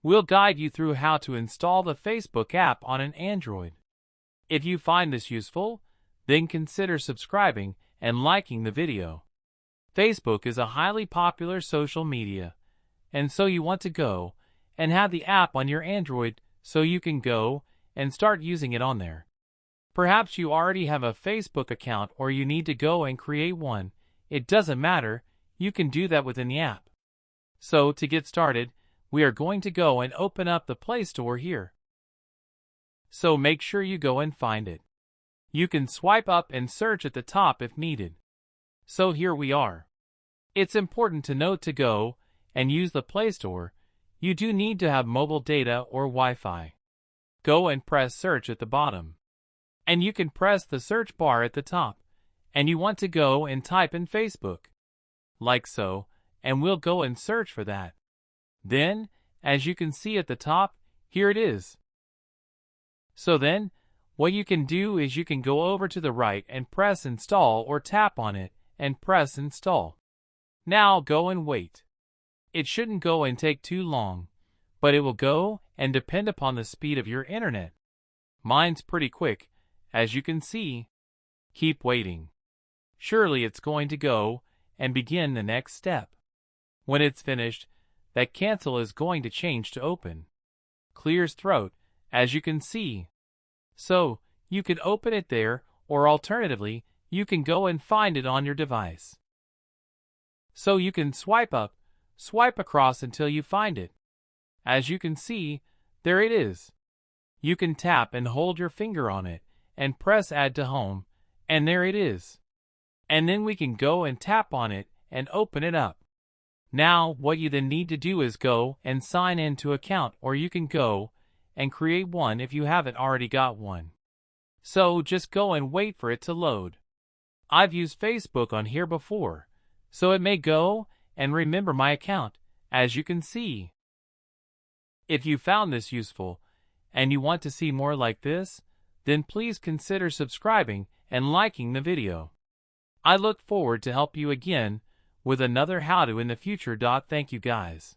We'll guide you through how to install the Facebook app on an Android. If you find this useful, then consider subscribing and liking the video. Facebook is a highly popular social media, and so you want to go and have the app on your Android so you can go and start using it on there. Perhaps you already have a Facebook account or you need to go and create one. It doesn't matter, you can do that within the app. So to get started, we are going to go and open up the Play Store here. So make sure you go and find it. You can swipe up and search at the top if needed. So here we are. It's important to note to go and use the Play Store, you do need to have mobile data or Wi-Fi. Go and press search at the bottom. And you can press the search bar at the top, and you want to go and type in Facebook. Like so, and we'll go and search for that. Then, as you can see at the top, here it is. So then, what you can do is you can go over to the right and press install or tap on it and press install. Now go and wait. It shouldn't go and take too long, but it will go and depend upon the speed of your internet. Mine's pretty quick, as you can see. Keep waiting. Surely it's going to go and begin the next step. When it's finished, that cancel is going to change to open. Clears throat, as you can see. So, you can open it there, or alternatively, you can go and find it on your device. So you can swipe up, swipe across until you find it. As you can see, there it is. You can tap and hold your finger on it, and press add to home, and there it is. And then we can go and tap on it and open it up. Now, what you then need to do is go and sign into account, or you can go and create one if you haven't already got one. So just go and wait for it to load. I've used Facebook on here before, so it may go and remember my account, as you can see. If you found this useful, and you want to see more like this, then please consider subscribing and liking the video. I look forward to help you again with another how-to in the future. Thank you guys.